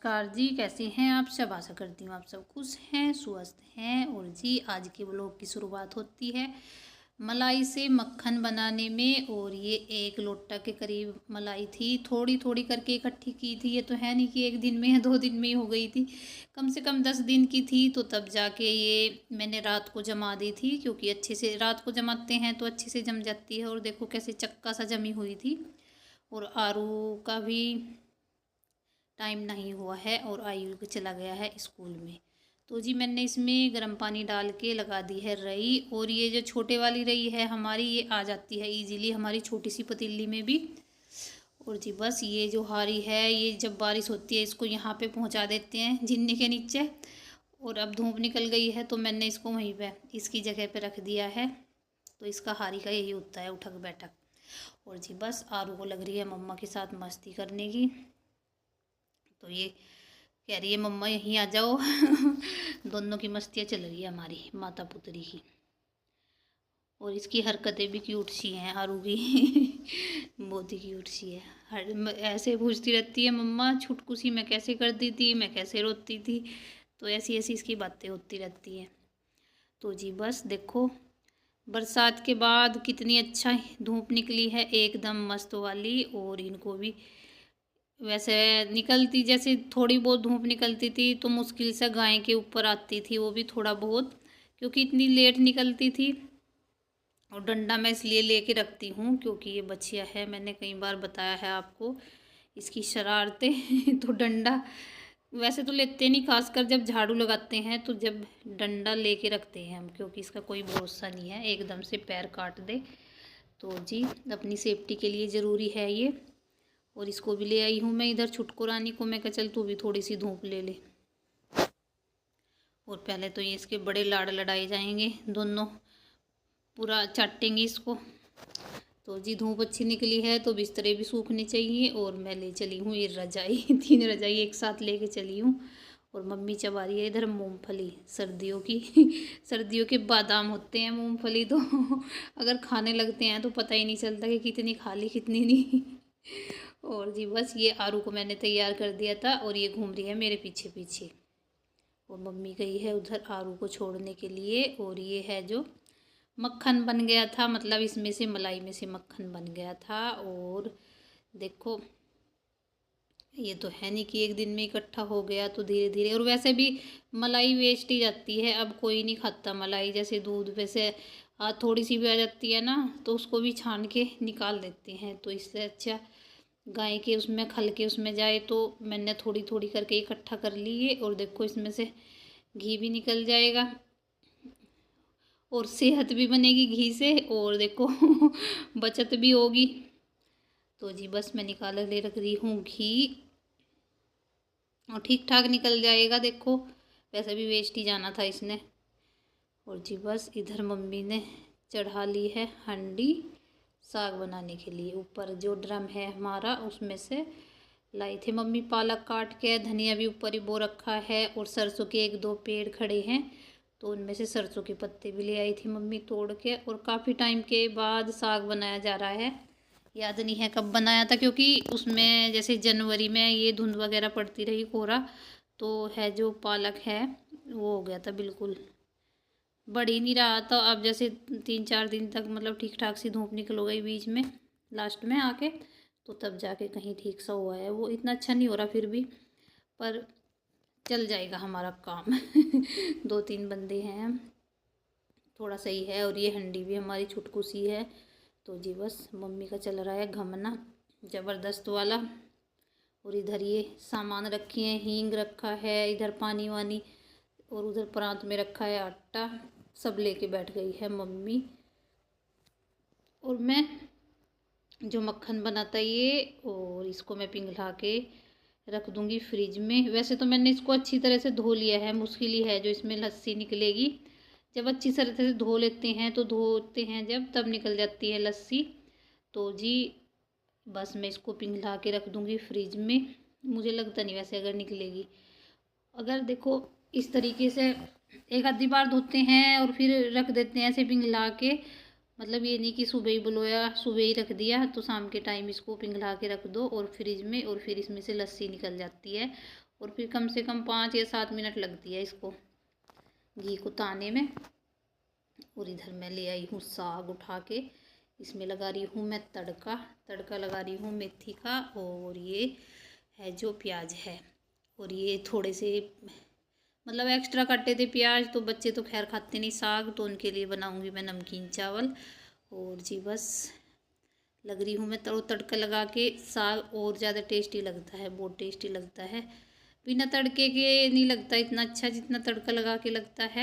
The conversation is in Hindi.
नमस्कार जी, कैसे हैं आप सब। आशा करती हूँ आप सब खुश हैं, स्वस्थ हैं। और जी आज के व्लॉग की शुरुआत होती है मलाई से मक्खन बनाने में। और ये 1 लोटा के करीब मलाई थी, थोड़ी थोड़ी करके इकट्ठी की थी। ये तो है नहीं कि एक दिन में या 2 दिन में ही हो गई थी, कम से कम 10 दिन की थी। तो तब जाके ये मैंने रात को जमा दी थी, क्योंकि अच्छे से रात को जमाते हैं तो अच्छे से जम जाती है। और देखो कैसे चक्का सा जमी हुई थी। और आरू का भी टाइम नहीं हुआ है और आयु चला गया है स्कूल में। तो जी मैंने इसमें गर्म पानी डाल के लगा दी है रई। और ये जो छोटे वाली रई है हमारी, ये आ जाती है इजीली हमारी छोटी सी पतीली में भी। और जी बस ये जो हारी है, ये जब बारिश होती है इसको यहाँ पे पहुँचा देते हैं जिन्ने के नीचे। और अब धूप निकल गई है तो मैंने इसको वहीं पे इसकी जगह पे रख दिया है। तो इसका हारी का यही होता है, उठक बैठक। और जी बस आरू को लग रही है मम्मा के साथ मस्ती करने की। तो ये कह रही है मम्मा यहीं आ जाओ। दोनों की मस्तियाँ चल रही है हमारी माता पुत्री की। और इसकी हरकतें भी क्यूट सी हैं आरू की। बहुत ही क्यूट सी है। हर ऐसे पूछती रहती है मम्मा छुटकू सी मैं कैसे करती थी, मैं कैसे रोती थी। तो ऐसी ऐसी इसकी बातें होती रहती हैं। तो जी बस देखो बरसात के बाद कितनी अच्छा धूप निकली है, एकदम मस्त वाली। और इनको भी वैसे निकलती, जैसे थोड़ी बहुत धूप निकलती थी तो मुश्किल से गाय के ऊपर आती थी, वो भी थोड़ा बहुत, क्योंकि इतनी लेट निकलती थी। और डंडा मैं इसलिए लेके रखती हूँ क्योंकि ये बछिया है, मैंने कई बार बताया है आपको इसकी शरारतें। तो डंडा वैसे तो लेते नहीं, खासकर जब झाड़ू लगाते हैं तो जब डंडा लेके रखते हैं हम, क्योंकि इसका कोई भरोसा नहीं है एकदम से पैर काट दे। तो जी अपनी सेफ्टी के लिए ज़रूरी है ये। और इसको भी ले आई हूँ मैं इधर छुटकू रानी को, मैं कहा चल तू भी थोड़ी सी धूप ले ले। और पहले तो ये इसके बड़े लाड़ लड़ाए जाएंगे, दोनों पूरा चाटेंगे इसको। तो जी धूप अच्छी निकली है तो बिस्तरे भी सूखने चाहिए। और मैं ले चली हूँ ये रजाई। 3 रजाई एक साथ लेके चली हूँ। और मम्मी चबा रही है इधर मूंगफली सर्दियों की। सर्दियों के बादाम होते हैं मूंगफली, तो अगर खाने लगते हैं तो पता ही नहीं चलता कि कितनी खा ली कितनी नहीं। और जी बस ये आरू को मैंने तैयार कर दिया था और ये घूम रही है मेरे पीछे पीछे। और मम्मी गई है उधर आरू को छोड़ने के लिए। और ये है जो मक्खन बन गया था, मतलब इसमें से मलाई में से मक्खन बन गया था। और देखो ये तो है नहीं कि एक दिन में इकट्ठा हो गया, तो धीरे धीरे। और वैसे भी मलाई वेस्ट ही जाती है, अब कोई नहीं खाता मलाई। जैसे दूध वैसे थोड़ी सी भी आ जाती है ना तो उसको भी छान के निकाल देते हैं। तो इससे अच्छा गाय के उसमें खल के उसमें जाए। तो मैंने थोड़ी थोड़ी करके इकट्ठा कर ली है। और देखो इसमें से घी भी निकल जाएगा और सेहत भी बनेगी घी से, और देखो बचत भी होगी। तो जी बस मैं निकाल ले रख रही हूँ घी, और ठीक ठाक निकल जाएगा। देखो वैसे भी वेस्ट ही जाना था इसने। और जी बस इधर मम्मी ने चढ़ा ली है हंडी साग बनाने के लिए। ऊपर जो ड्रम है हमारा उसमें से लाई थी मम्मी पालक काट के, धनिया भी ऊपर ही बो रखा है। और सरसों के 1-2 पेड़ खड़े हैं तो उनमें से सरसों के पत्ते भी ले आई थी मम्मी तोड़ के। और काफ़ी टाइम के बाद साग बनाया जा रहा है, याद नहीं है कब बनाया था, क्योंकि उसमें जैसे जनवरी में ये धुंध वगैरह पड़ती रही, कोहरा। तो है जो पालक है वो हो गया था बिल्कुल, बढ़ ही नहीं रहा था। अब जैसे 3-4 दिन तक मतलब ठीक ठाक सी धूप निकल गई बीच में लास्ट में आके, तो तब जाके कहीं ठीक सा हुआ है। वो इतना अच्छा नहीं हो रहा फिर भी, पर चल जाएगा हमारा काम। 2-3 बंदे हैं हम, थोड़ा सही है। और ये हंडी भी हमारी छुटकू सी है। तो जी बस मम्मी का चल रहा है घमना ज़बरदस्त वाला। और इधर ये सामान रखे हैं, हींग रखा है, इधर पानी वानी, और उधर प्रांत में रखा है आटा। सब लेके बैठ गई है मम्मी। और मैं जो मक्खन बनाता ये, और इसको मैं पिघला के रख दूंगी फ्रिज में। वैसे तो मैंने इसको अच्छी तरह से धो लिया है, मुश्किल ही है जो इसमें लस्सी निकलेगी। जब अच्छी तरह से धो लेते हैं तो धोते हैं जब, तब निकल जाती है लस्सी। तो जी बस मैं इसको पिघला के रख दूंगी फ्रिज में। मुझे लगता नहीं वैसे अगर निकलेगी, अगर देखो इस तरीके से एक आधी बार धोते हैं और फिर रख देते हैं ऐसे पिघला के, मतलब ये नहीं कि सुबह ही बुलोया सुबह ही रख दिया, तो शाम के टाइम इसको पिघला के रख दो और फ्रिज में, और फिर इसमें से लस्सी निकल जाती है। और फिर कम से कम 5 या 7 मिनट लगती है इसको घी को ताने में। और इधर मैं ले आई हूँ साग उठा के, इसमें लगा रही हूँ मैं तड़का लगा रही हूँ मेथी का, और ये है जो प्याज है। और ये थोड़े से मतलब एक्स्ट्रा काटे थे प्याज, तो बच्चे तो खैर खाते नहीं साग, तो उनके लिए बनाऊँगी मैं नमकीन चावल। और जी बस लग रही हूँ मैं तड़का लगा के। साग और ज़्यादा टेस्टी लगता है, बहुत टेस्टी लगता है, बिना तड़के के नहीं लगता इतना अच्छा जितना तड़का लगा के लगता है।